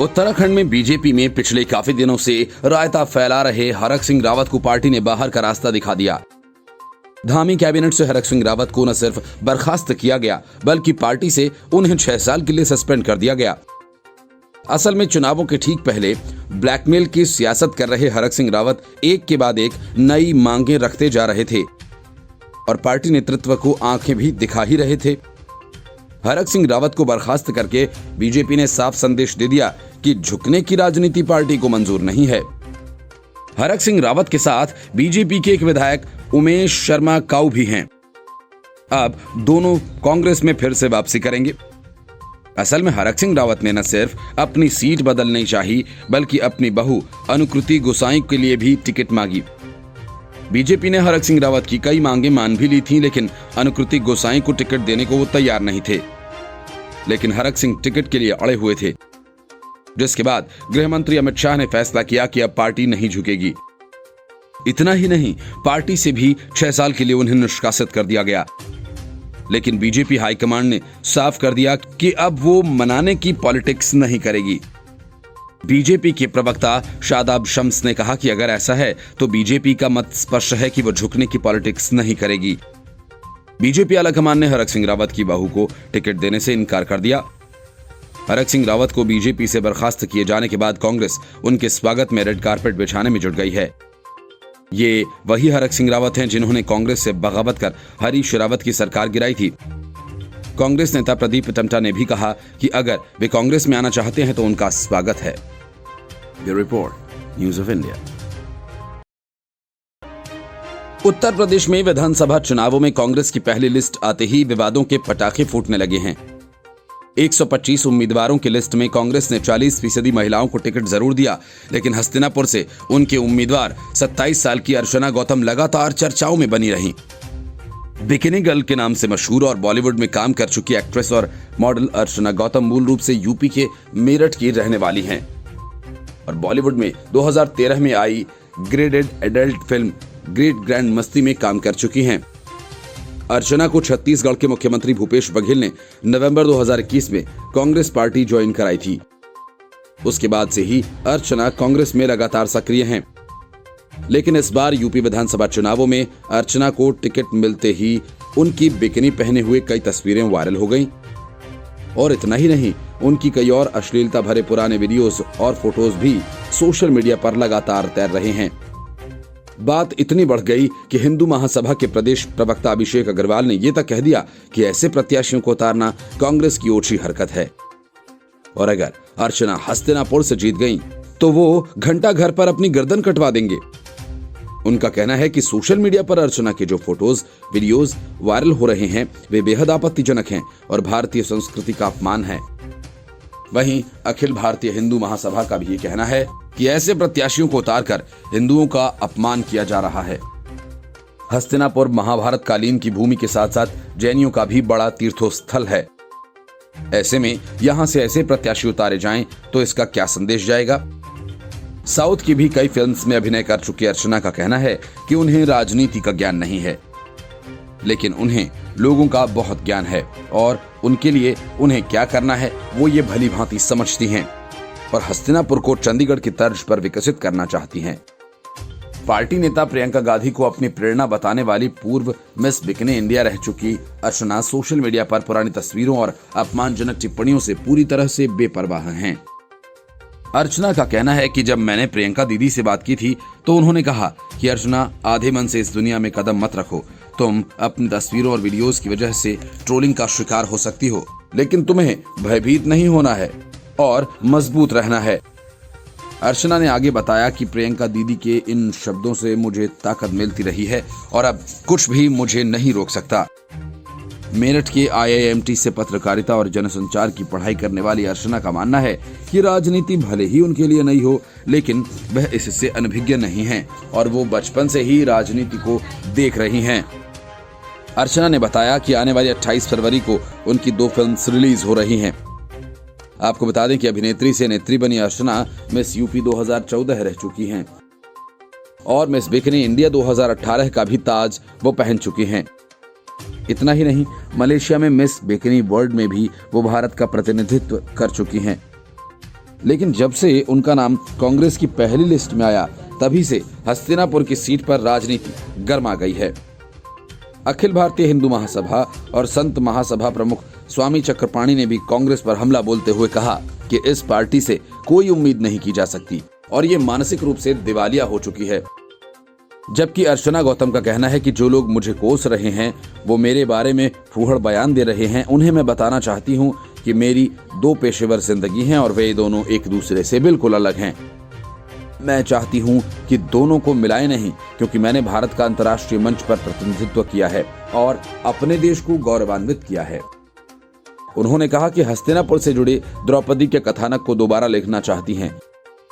उत्तराखंड में बीजेपी में पिछले काफी दिनों से रायता फैला रहे हरक सिंह रावत को पार्टी ने बाहर का रास्ता दिखा दिया। धामी कैबिनेट से हरक सिंह रावत को न सिर्फ बर्खास्त किया गया बल्कि पार्टी से उन्हें 6 साल के लिए सस्पेंड कर दिया गया। असल में चुनावों के ठीक पहले ब्लैकमेल की सियासत कर रहे हरक सिंह रावत एक के बाद एक नई मांगे रखते जा रहे थे और पार्टी नेतृत्व को आंखें भी दिखा ही रहे थे। हरक सिंह रावत को बर्खास्त करके बीजेपी ने साफ संदेश दे दिया कि झुकने की राजनीति पार्टी को मंजूर नहीं है। हरक सिंह रावत के साथ बीजेपी के एक विधायक उमेश शर्मा काऊ भी हैं। अब दोनों कांग्रेस में फिर से वापसी करेंगे। असल में हरक सिंह रावत ने न सिर्फ अपनी सीट बदलनी चाहिए बल्कि अपनी बहू अनुकृति गोसाई के लिए भी टिकट मांगी। बीजेपी ने हरक सिंह रावत की कई मांगे मान भी ली थी, लेकिन अनुकृति गोसाई को टिकट देने को वो तैयार नहीं थे। लेकिन हरक सिंह टिकट के लिए अड़े हुए थे, जिसके बाद गृह मंत्री अमित शाह ने फैसला किया कि अब पार्टी नहीं झुकेगी। इतना ही नहीं, पार्टी से भी 6 साल के लिए उन्हें निष्कासित कर दिया गया। लेकिन बीजेपी हाईकमांड ने साफ कर दिया कि अब वो मनाने की पॉलिटिक्स नहीं करेगी। बीजेपी के प्रवक्ता शादाब शम्स ने कहा कि अगर ऐसा है तो बीजेपी का मत स्पष्ट है कि वो झुकने की पॉलिटिक्स नहीं करेगी। बीजेपी आलाकमान ने हरक सिंह रावत की बहू को टिकट देने से इनकार कर दिया। हरक सिंह रावत को बीजेपी से बर्खास्त किए जाने के बाद कांग्रेस उनके स्वागत में रेड कारपेट बिछाने में जुट गई है। ये वही हरक सिंह रावत हैं जिन्होंने कांग्रेस से बगावत कर हरीश रावत की सरकार गिराई थी। कांग्रेस नेता प्रदीप टम्टा ने भी कहा कि अगर वे कांग्रेस में आना चाहते हैं तो उनका स्वागत है। Bureau report, news of India. उत्तर प्रदेश में विधानसभा चुनावों में कांग्रेस की पहली लिस्ट आते ही विवादों के पटाखे फूटने लगे हैं। 125 उम्मीदवारों की लिस्ट में कांग्रेस ने 40% महिलाओं को टिकट जरूर दिया, लेकिन हस्तिनापुर से उनके उम्मीदवार 27 साल की अर्चना गौतम लगातार चर्चाओं में बनी रहीं। बिकिनी गर्ल के नाम से मशहूर और बॉलीवुड में काम कर चुकी एक्ट्रेस और मॉडल अर्चना गौतम मूल रूप से यूपी के मेरठ की रहने वाली हैं और बॉलीवुड में 2013 में आई graded adult film Great Grand Masti में काम कर चुकी हैं। अर्चना को छत्तीसगढ़ के मुख्यमंत्री भूपेश बघेल ने नवंबर 2021 में कांग्रेस पार्टी ज्वाइन कराई थी। उसके बाद से ही अर्चना कांग्रेस में लगातार सक्रिय हैं। लेकिन इस बार यूपी विधानसभा चुनावों में अर्चना को टिकट मिलते ही उनकी बिकिनी पहने हुए कई तस्वीरें वायरल हो गईं। और इतना ही नहीं, उनकी कई और अश्लीलता भरे पुराने वीडियोस और फोटोज भी सोशल मीडिया पर लगातार तैर रहे हैं। बात इतनी बढ़ गई कि हिंदू महासभा के प्रदेश प्रवक्ता अभिषेक अग्रवाल ने यह तक कह दिया कि ऐसे प्रत्याशियों को उतारना कांग्रेस की ओछी हरकत है और अगर अर्चना हस्तिनापुर से जीत गईं, तो वो घंटा घर पर अपनी गर्दन कटवा देंगे। उनका कहना है कि सोशल मीडिया पर अर्चना के जो फोटोज वीडियोज वायरल हो रहे हैं वे बेहद आपत्तिजनक हैं और भारतीय संस्कृति का अपमान है। वहीं अखिल भारतीय हिंदू महासभा का भी ये कहना है कि ऐसे प्रत्याशियों को उतारकर हिंदुओं का अपमान किया जा रहा है। हस्तिनापुर महाभारत कालीन की भूमि के साथ साथ जैनियों का भी बड़ा तीर्थस्थल है। ऐसे में यहां से ऐसे प्रत्याशी उतारे जाएं तो इसका क्या संदेश जाएगा। साउथ की भी कई फिल्म्स में अभिनय कर चुकी अर्चना का कहना है कि उन्हें राजनीति का ज्ञान नहीं है, लेकिन उन्हें लोगों का बहुत ज्ञान है और उनके लिए उन्हें क्या करना है वो ये भली भांति समझती हैं और हस्तिनापुर को चंडीगढ़ की तर्ज पर विकसित करना चाहती हैं। पार्टी नेता प्रियंका गांधी को अपनी प्रेरणा बताने वाली पूर्व मिस बिकिनी इंडिया रह चुकी अर्चना सोशल मीडिया पर पुरानी तस्वीरों और अपमानजनक टिप्पणियों से पूरी तरह से बेपरवाह हैं। अर्चना का कहना है कि जब मैंने प्रियंका दीदी से बात की थी तो उन्होंने कहा कि अर्चना, आधे मन से इस दुनिया में कदम मत रखो। तुम अपनी तस्वीरों और वीडियोस की वजह से ट्रोलिंग का शिकार हो सकती हो, लेकिन तुम्हें भयभीत नहीं होना है और मजबूत रहना है। अर्चना ने आगे बताया कि प्रियंका दीदी के इन शब्दों से मुझे ताकत मिलती रही है और अब कुछ भी मुझे नहीं रोक सकता। मेरठ के IIMT से पत्रकारिता और जनसंचार की पढ़ाई करने वाली अर्चना का मानना है कि राजनीति भले ही उनके लिए नई हो, लेकिन वह इससे अनभिज्ञ नहीं हैं और वो बचपन से ही राजनीति को देख रही हैं। अर्चना ने बताया कि आने वाली 28 फरवरी को उनकी 2 फिल्म्स रिलीज हो रही हैं। आपको बता दें कि अभिनेत्री से नेत्री बनी अर्चना मिस यूपी 2014 रह चुकी हैं और मिस बिकिनी इंडिया 2018 का भी ताज वो पहन चुकी हैं। इतना ही नहीं, मलेशिया में मिस बिकिनी वर्ल्ड में भी वो भारत का प्रतिनिधित्व कर चुकी हैं। लेकिन जब से उनका नाम कांग्रेस की पहली लिस्ट में आया तभी से हस्तिनापुर की सीट पर राजनीति गर्मा गई है। अखिल भारतीय हिंदू महासभा और संत महासभा प्रमुख स्वामी चक्रपाणी ने भी कांग्रेस पर हमला बोलते हुए कहा कि इस पार्टी से कोई उम्मीद नहीं की जा सकती और ये मानसिक रूप से दिवालिया हो चुकी है। जबकि अर्चना गौतम का कहना है कि जो लोग मुझे कोस रहे हैं वो मेरे बारे में फूहड़ बयान दे रहे हैं, उन्हें मैं बताना चाहती हूँ कि मेरी दो पेशेवर जिंदगी हैं और वे दोनों एक दूसरे से बिल्कुल अलग हैं। मैं चाहती हूं कि दोनों को मिलाए नहीं, क्योंकि मैंने भारत का अंतर्राष्ट्रीय मंच पर प्रतिनिधित्व किया है और अपने देश को गौरवान्वित किया है। उन्होंने कहा कि हस्तिनापुर से जुड़े द्रौपदी के कथानक को दोबारा लिखना चाहती हैं,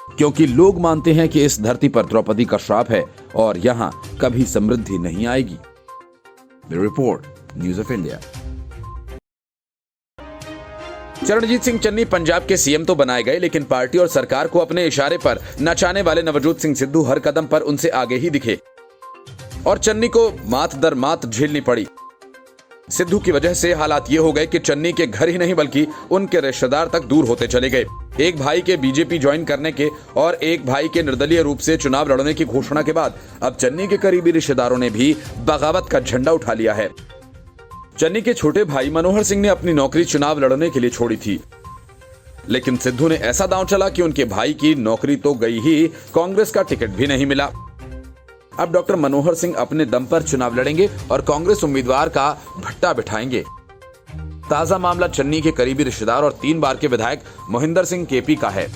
क्योंकि लोग मानते हैं कि इस धरती पर द्रौपदी का श्राप है और यहाँ कभी समृद्धि नहीं आएगी। Bureau report, news of India. Charanjit Singh Channi Punjab के सीएम तो बनाए गए, लेकिन पार्टी और सरकार को अपने इशारे पर नचाने वाले नवजोत सिंह सिद्धू हर कदम पर उनसे आगे ही दिखे और चन्नी को मात दर मात झेलनी पड़ी। सिद्धू की वजह से हालात ये हो गए कि चन्नी के घर ही नहीं बल्कि उनके रिश्तेदार तक दूर होते चले गए। एक भाई के बीजेपी ज्वाइन करने के और एक भाई के निर्दलीय रूप से चुनाव लड़ने की घोषणा के बाद अब चन्नी के करीबी रिश्तेदारों ने भी बगावत का झंडा उठा लिया है। चन्नी के छोटे भाई मनोहर सिंह ने अपनी नौकरी चुनाव लड़ने के लिए छोड़ी थी, लेकिन सिद्धू ने ऐसा दांव चला कि उनके भाई की नौकरी तो गई ही, कांग्रेस का टिकट भी नहीं मिला। अब डॉक्टर मनोहर सिंह अपने दम पर चुनाव लड़ेंगे और कांग्रेस उम्मीदवार का भट्टा बिठाएंगे। ताजा मामला चन्नी के करीबी रिश्तेदार और 3 बार के विधायक मोहिंदर सिंह केपी का है,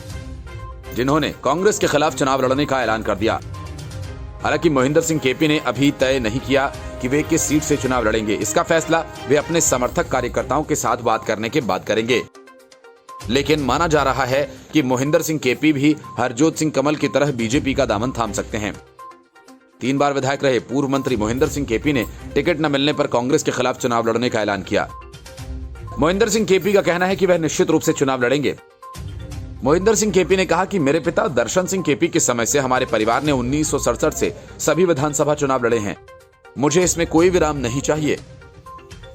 जिन्होंने कांग्रेस के खिलाफ चुनाव लड़ने का ऐलान कर दिया। हालांकि मोहिंदर सिंह केपी ने अभी तय नहीं किया कि वे किस सीट से चुनाव लड़ेंगे। इसका फैसला वे अपने समर्थक कार्यकर्ताओं के साथ बात करने के बाद करेंगे। लेकिन माना जा रहा है कि मोहिंदर सिंह केपी भी हरजोत सिंह कमल की तरह बीजेपी का दामन थाम सकते हैं। 3 बार विधायक रहे पूर्व मंत्री मोहिंदर सिंह केपी ने टिकट न मिलने पर कांग्रेस के खिलाफ चुनाव लड़ने का ऐलान किया। मोहिंदर सिंह केपी का कहना है कि वह निश्चित रूप से चुनाव लड़ेंगे। मोहिंदर सिंह केपी ने कहा कि मेरे पिता दर्शन सिंह केपी के समय से हमारे परिवार ने 1967 से सभी विधानसभा चुनाव लड़े हैं। मुझे इसमें कोई विराम नहीं चाहिए।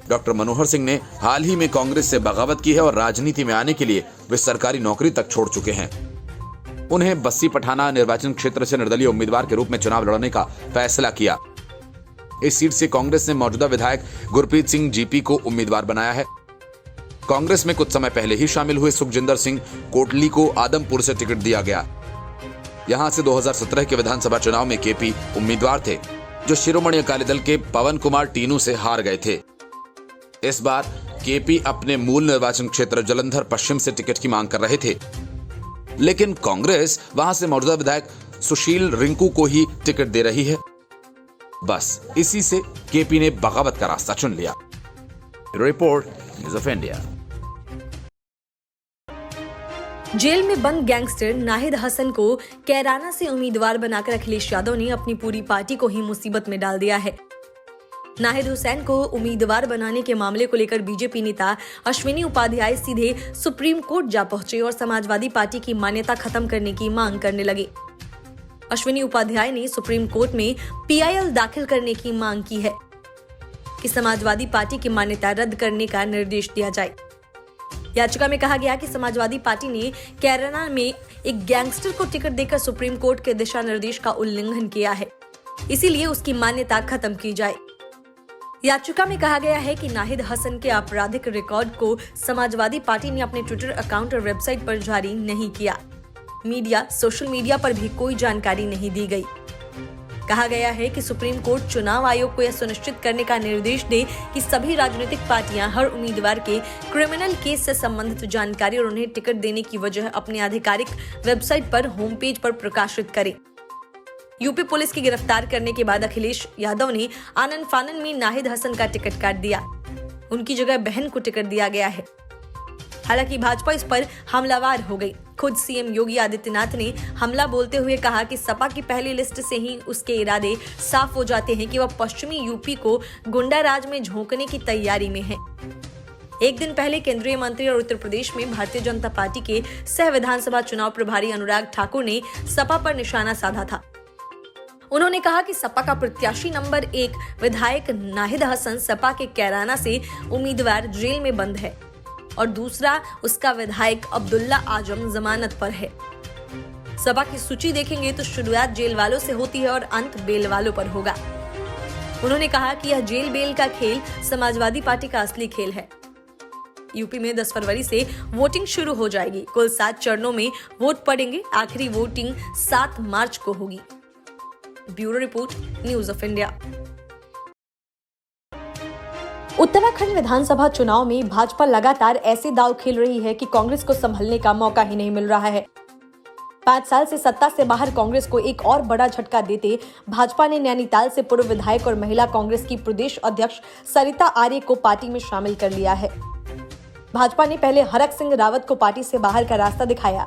डॉक्टर मनोहर सिंह ने हाल ही में कांग्रेस से बगावत की है और राजनीति में आने के लिए वे सरकारी नौकरी तक छोड़ चुके हैं। उन्हें बस्सी पठाना निर्वाचन क्षेत्र से निर्दलीय उम्मीदवार के रूप में चुनाव लड़ने का फैसला किया। इस सीट से कांग्रेस ने मौजूदा विधायक गुरप्रीत सिंह जीपी को उम्मीदवार बनाया है। कांग्रेस में कुछ समय पहले ही शामिल हुए सुखजिंदर सिंह कोटली को आदमपुर से टिकट दिया गया। यहां से 2017 के विधानसभा चुनाव में केपी उम्मीदवार थे, जो शिरोमणि अकाली दल के पवन कुमार टीनू से हार गए थे। इस बार केपी अपने मूल निर्वाचन क्षेत्र जलंधर पश्चिम से टिकट की मांग कर रहे थे, लेकिन कांग्रेस वहां से मौजूदा विधायक सुशील रिंकू को ही टिकट दे रही है। बस इसी से केपी ने बगावत का रास्ता चुन लिया। Report, news of India. जेल में बंद गैंगस्टर नाहिद हसन को कैराना से उम्मीदवार बनाकर अखिलेश यादव ने अपनी पूरी पार्टी को ही मुसीबत में डाल दिया है। नाहिद हुसैन को उम्मीदवार बनाने के मामले को लेकर बीजेपी नेता अश्विनी उपाध्याय सीधे सुप्रीम कोर्ट जा पहुंचे और समाजवादी पार्टी की मान्यता खत्म करने की मांग करने लगे। अश्विनी उपाध्याय ने सुप्रीम कोर्ट में PIL दाखिल करने की मांग की है कि समाजवादी पार्टी की मान्यता रद्द करने का निर्देश दिया जाए। याचिका में कहा गया कि समाजवादी पार्टी ने कैराना में एक गैंगस्टर को टिकट देकर सुप्रीम कोर्ट के दिशा निर्देश का उल्लंघन किया है, इसीलिए उसकी मान्यता खत्म की जाए। याचिका में कहा गया है कि नाहिद हसन के आपराधिक रिकॉर्ड को समाजवादी पार्टी ने अपने ट्विटर अकाउंट और वेबसाइट पर जारी नहीं किया। मीडिया, सोशल मीडिया पर भी कोई जानकारी नहीं दी गई। कहा गया है कि सुप्रीम कोर्ट चुनाव आयोग को यह सुनिश्चित करने का निर्देश दे कि सभी राजनीतिक पार्टियां हर उम्मीदवार के क्रिमिनल केस से संबंधित जानकारी और उन्हें टिकट देने की वजह अपने आधिकारिक वेबसाइट पर होम पेज पर प्रकाशित करें। यूपी पुलिस की गिरफ्तार करने के बाद अखिलेश यादव ने आनन फानन में नाहिद हसन का टिकट काट दिया। उनकी जगह बहन को टिकट दिया गया है। हालांकि भाजपा इस पर हमलावर हो गई। खुद सीएम योगी आदित्यनाथ ने हमला बोलते हुए कहा कि सपा की पहली लिस्ट से ही उसके इरादे साफ हो जाते हैं कि वह पश्चिमी यूपी को गुंडा राज में झोंकने की तैयारी में है। एक दिन पहले केंद्रीय मंत्री और उत्तर प्रदेश में भारतीय जनता पार्टी के सह विधानसभा चुनाव प्रभारी अनुराग ठाकुर ने सपा पर निशाना साधा था। उन्होंने कहा कि सपा का प्रत्याशी नंबर 1 विधायक नाहिद हसन सपा के कैराना से उम्मीदवार जेल में बंद है। और दूसरा उसका विधायक अब्दुल्ला आजम जमानत पर है। सभा की सूची देखेंगे तो शुरुआत जेल वालों से होती है और अंत बेल वालों पर होगा। उन्होंने कहा कि यह जेल बेल का खेल समाजवादी पार्टी का असली खेल है। यूपी में 10 फरवरी से वोटिंग शुरू हो जाएगी। कुल 7 चरणों में वोट पड़ेंगे। आखिरी वोटिंग 7 मार्च को होगी। Bureau report, news of India. Uttarakhand विधानसभा चुनाव में भाजपा लगातार ऐसे दांव खेल रही है कि कांग्रेस को संभलने का मौका ही नहीं मिल रहा है। 5 साल से सत्ता से बाहर कांग्रेस को एक और बड़ा झटका देते भाजपा ने नैनीताल से पूर्व विधायक और महिला कांग्रेस की प्रदेश अध्यक्ष सरिता आर्य को पार्टी में शामिल कर लिया है। भाजपा ने पहले हरक सिंह रावत को पार्टी से बाहर का रास्ता दिखाया।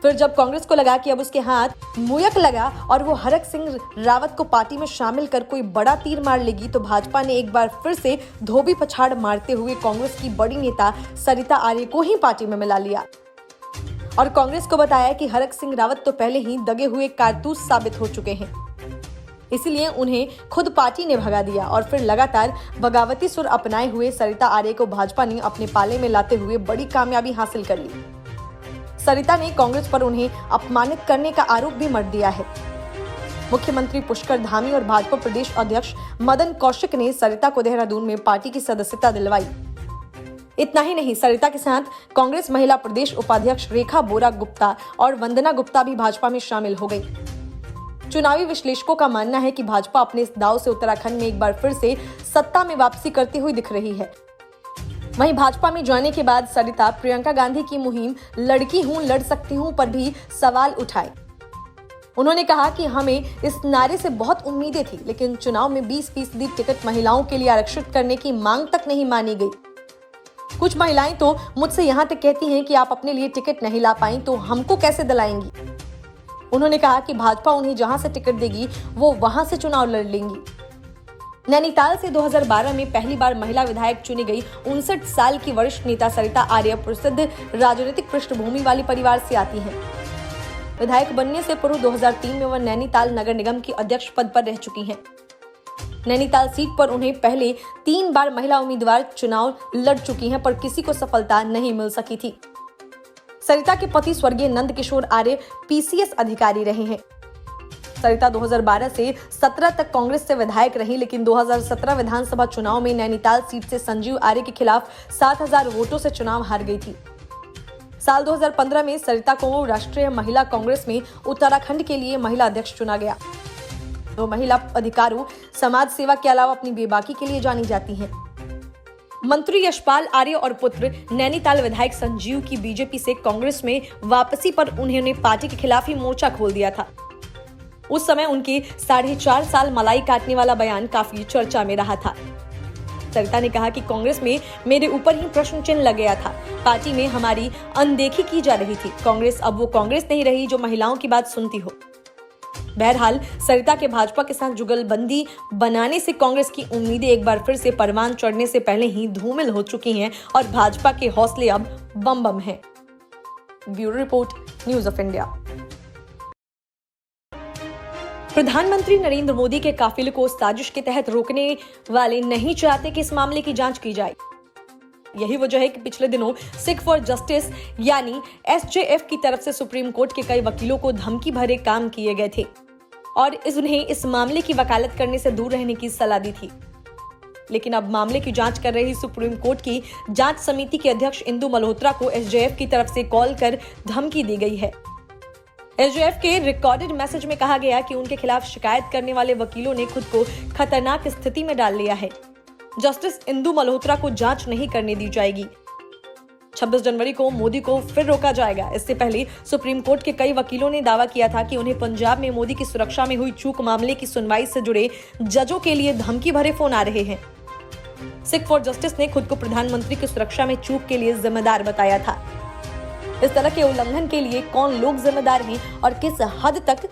फिर जब कांग्रेस को लगा कि अब उसके हाथ मुयक लगा और वो हरक सिंह रावत को पार्टी में शामिल कर कोई बड़ा तीर मार लेगी, तो भाजपा ने एक बार फिर से धोबी पछाड़ मारते हुए कांग्रेस की बड़ी नेता सरिता आर्य को ही पार्टी में मिला लिया और कांग्रेस को बताया कि हरक सिंह रावत तो पहले ही दगे हुए कारतूस साबित हो चुके हैं, इसलिए उन्हें खुद पार्टी ने भगा दिया। और फिर लगातार बगावती सुर अपनाए हुए सरिता आर्य को भाजपा ने अपने पाले में लाते हुए बड़ी कामयाबी हासिल कर ली। सरिता ने कांग्रेस पर उन्हें अपमानित करने का आरोप भी मढ़ दिया है। मुख्यमंत्री पुष्कर धामी और भाजपा प्रदेश अध्यक्ष मदन कौशिक ने सरिता को देहरादून में पार्टी की सदस्यता दिलवाई। इतना ही नहीं, सरिता के साथ कांग्रेस महिला प्रदेश उपाध्यक्ष रेखा बोरा गुप्ता और वंदना गुप्ता भी भाजपा में शामिल हो गई। चुनावी विश्लेषकों का मानना है कि भाजपा अपने इस दांव से उत्तराखंड में एक बार फिर से सत्ता में वापसी करती हुई दिख रही है। वहीं भाजपा में जाने के बाद सरिता प्रियंका गांधी की मुहिम लड़की हूं लड़ सकती हूं पर भी सवाल उठाए। उन्होंने कहा कि हमें इस नारे से बहुत उम्मीदें थी, लेकिन चुनाव में 20% टिकट महिलाओं के लिए आरक्षित करने की मांग तक नहीं मानी गई। कुछ महिलाएं तो मुझसे यहां तक कहती हैं कि आप अपने लिए टिकट नहीं ला पाई तो हमको कैसे दिलाएंगी। उन्होंने कहा कि भाजपा उन्हें जहां से टिकट देगी वो वहां से चुनाव लड़ लेंगी। नैनीताल से 2012 में पहली बार महिला विधायक चुनी गई 59 साल की वरिष्ठ नेता सरिता आर्य प्रसिद्ध राजनीतिक पृष्ठभूमि वाले परिवार से आती हैं। विधायक बनने से पूर्व 2003 में वह नैनीताल नगर निगम की अध्यक्ष पद पर रह चुकी हैं। नैनीताल सीट पर उन्हें पहले 3 बार महिला उम्मीदवार चुनाव लड़ चुकी हैं, पर किसी को सफलता नहीं मिल सकी थी। सरिता के पति स्वर्गीय नंद किशोर आर्य पीसीएस अधिकारी रहे हैं। सरिता 2012 से 17 तक कांग्रेस से विधायक रही, लेकिन 2017 विधानसभा चुनाव में नैनीताल सीट से संजीव आर्य के खिलाफ 7000 वोटों से चुनाव हार गई थी। साल 2015 में सरिता को राष्ट्रीय महिला कांग्रेस में उत्तराखंड के लिए महिला अध्यक्ष चुना गया। वो महिला अधिकारों, समाज सेवा के अलावा अपनी बेबाकी के लिए जानी जाती हैं। मंत्री यशपाल आर्य और पुत्र नैनीताल विधायक संजीव की बीजेपी से कांग्रेस में वापसी पर उन्होंने पार्टी के खिलाफ ही मोर्चा खोल दिया था। उस समय उनके 4.5 साल मलाई काटने वाला बयान काफी चर्चा में रहा था। सरिता ने कहा कि कांग्रेस में मेरे ऊपर ही प्रश्न चिन्ह लग गया था। पार्टी में हमारी अनदेखी की जा रही थी। कांग्रेस अब वो कांग्रेस नहीं रही जो महिलाओं की बात सुनती हो। बहरहाल सरिता के भाजपा के साथ जुगलबंदी बनाने से कांग्रेस की उम्मीदें एक बार फिर से परवान चढ़ने से पहले ही धूमिल हो चुकी हैं और भाजपा के हौसले अब बम बम हैं। Bureau report, news of India. प्रधानमंत्री नरेंद्र मोदी के काफिले को साजिश के तहत रोकने वाले नहीं चाहते कि इस मामले की जांच की जाए। यही वजह है कि पिछले दिनों सिख फॉर जस्टिस यानी एसजेएफ की तरफ से सुप्रीम कोर्ट के कई वकीलों को धमकी भरे काम किए गए थे और उन्हें इस मामले की वकालत करने से दूर रहने की सलाह दी थी। लेकिन अब मामले की जांच कर रही सुप्रीम कोर्ट की जांच समिति के अध्यक्ष इंदु मल्होत्रा को एसजेएफ की तरफ से कॉल कर धमकी दी गई है। एसजेएफ के रिकॉर्डेड मैसेज में कहा गया कि उनके खिलाफ शिकायत करने वाले वकीलों ने खुद को खतरनाक स्थिति में डाल लिया है। जस्टिस इंदु मल्होत्रा को जांच नहीं करने दी जाएगी। 26 जनवरी को मोदी को फिर रोका जाएगा। इससे पहले सुप्रीम कोर्ट के कई वकीलों ने दावा किया था कि उन्हें पंजाब में मोदी की सुरक्षा में हुई चूक मामले की सुनवाई से जुड़े जजों के लिए धमकी भरे फोन आ रहे हैं। सिख फॉर जस्टिस ने खुद को प्रधानमंत्री की सुरक्षा में चूक के लिए जिम्मेदार बताया था। इस तरह के उल्लंघन के लिए कौन लोग जिम्मेदार हैं और किस हद तक,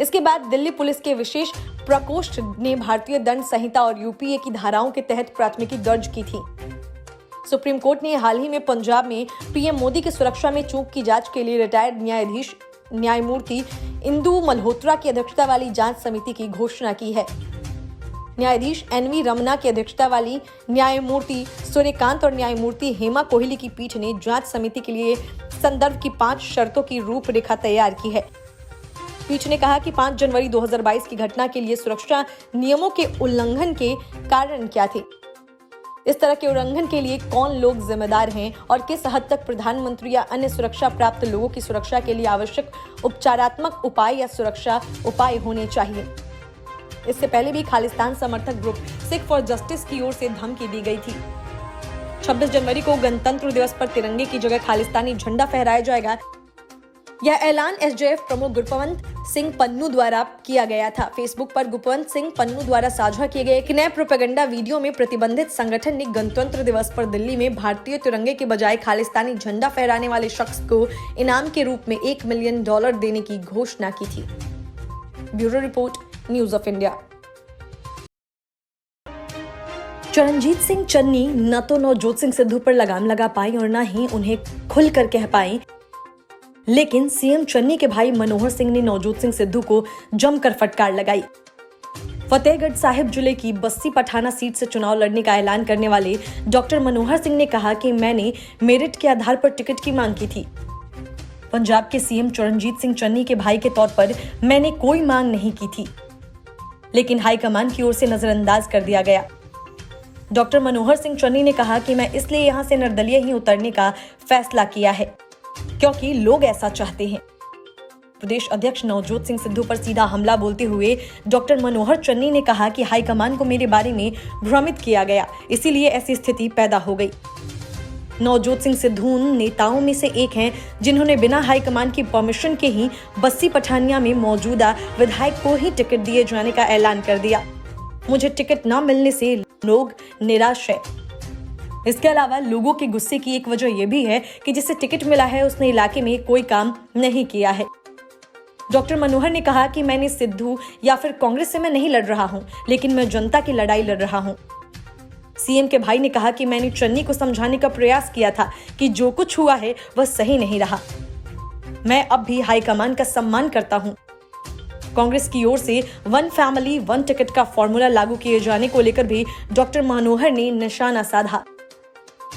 इसके बाद दिल्ली पुलिस के विशेष प्रकोष्ठ ने भारतीय दंड संहिता और यूपीए की धाराओं के तहत प्राथमिकी दर्ज की थी। सुप्रीम कोर्ट ने हाल ही में पंजाब में पीएम मोदी की सुरक्षा में चूक की जांच के लिए रिटायर्ड न्यायाधीश न्यायमूर्ति इंदु मल्होत्रा की अध्यक्षता वाली जांच समिति की घोषणा की है। न्यायाधीश एनवी रमना की अध्यक्षता वाली न्यायमूर्ति सूर्यकांत और न्यायमूर्ति हेमा कोहली की पीठ ने जांच समिति के लिए संदर्भ की 5 शर्तों की रूपरेखा तैयार की है। पीठ ने कहा कि 5 जनवरी 2022 की घटना के लिए सुरक्षा नियमों के उल्लंघन के कारण क्या थे, इस तरह के उल्लंघन के लिए कौन लोग जिम्मेदार हैं और किस हद तक प्रधानमंत्री या अन्य सुरक्षा प्राप्त लोगों की सुरक्षा के लिए आवश्यक उपचारात्मक उपाय या सुरक्षा उपाय होने चाहिए। इससे पहले भी खालिस्तान समर्थक ग्रुप सिख फॉर जस्टिस की ओर से धमकी दी गई थी। 26 जनवरी को गणतंत्र दिवस पर तिरंगे की जगह खालिस्तानी झंडा फहराया जाएगा। यह ऐलान एसजेएफ प्रमुख गुरपवंत सिंह पन्नू द्वारा किया गया था। फेसबुक पर गुरपवंत सिंह पन्नू द्वारा साझा किए गए एक नए प्रोपेगेंडा वीडियो में प्रतिबंधित संगठन ने गणतंत्र दिवस पर दिल्ली में भारतीय तिरंगे के बजाय खालिस्तानी झंडा फहराने वाले शख्स को इनाम के रूप में $1 मिलियन देने की घोषणा की थी। Bureau report, news of India. Charanjit Singh Channi न तो नवजोत सिंह सिद्धू पर लगाम लगा पाई और न ही उन्हें खुलकर कह पाई, लेकिन सीएम चन्नी के भाई मनोहर सिंह ने नवजोत सिंह सिद्धू को जमकर फटकार लगाई। फतेहगढ़ साहिब जिले की बस्सी पठाना सीट से चुनाव लड़ने का ऐलान करने वाले डॉक्टर मनोहर सिंह ने कहा कि मैंने मेरिट के आधार पर टिकट की मांग की थी। पंजाब के सीएम चरणजीत सिंह चन्नी के भाई के तौर पर मैंने कोई मांग नहीं की थी, लेकिन हाईकमान की ओर से नजरअंदाज कर दिया गया। डॉक्टर मनोहर सिंह चन्नी ने कहा कि मैं इसलिए यहां से निर्दलीय ही उतरने का फैसला किया है क्योंकि लोग ऐसा चाहते हैं। प्रदेश अध्यक्ष नवजोत सिंह सिद्धू पर सीधा हमला बोलते हुए डॉक्टर मनोहर चन्नी ने कहा कि हाईकमान को मेरे बारे में भ्रमित किया गया, इसीलिए ऐसी स्थिति पैदा हो गई। नवजोत सिंह सिद्धू उन नेताओं में से एक हैं जिन्होंने बिना हाईकमान की परमिशन के ही बस्सी पठानिया में मौजूदा विधायक को ही टिकट दिए जाने का ऐलान कर दिया। मुझे टिकट न मिलने से लोग निराश है। इसके अलावा लोगों के गुस्से की एक वजह यह भी है कि जिसे टिकट मिला है उसने इलाके में कोई काम नहीं किया है। डॉक्टर मनोहर ने कहा कि मैंने सिद्धू या फिर कांग्रेस से मैं नहीं लड़ रहा हूं, लेकिन मैं जनता की लड़ाई लड़ रहा हूं। सीएम के भाई ने कहा कि मैंने चन्नी को समझाने का प्रयास किया था कि जो कुछ हुआ है वह सही नहीं रहा। मैं अब भी हाईकमान का सम्मान करता हूं। कांग्रेस की ओर से 1 फैमिली 1 टिकट का फॉर्मूला लागू किए जाने को लेकर भी डॉक्टर मनोहर ने निशाना साधा।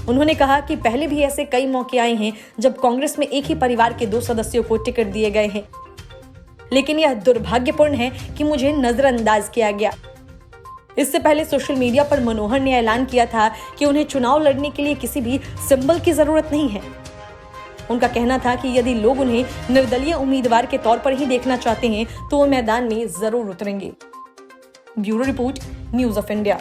उन्होंने कहा कि पहले भी ऐसे कई मौके आए हैं जब कांग्रेस में एक ही परिवार के 2 सदस्यों को टिकट दिए गए हैं, लेकिन यह दुर्भाग्यपूर्ण है कि मुझे नजरअंदाज किया गया। इससे पहले सोशल मीडिया पर मनोहर ने ऐलान किया था कि उन्हें चुनाव लड़ने के लिए किसी भी सिंबल की जरूरत नहीं है। उनका कहना था कि यदि लोग उन्हें निर्दलीय उम्मीदवार के तौर पर ही देखना चाहते हैं तो वो मैदान में जरूर उतरेंगे। Bureau report, news of India.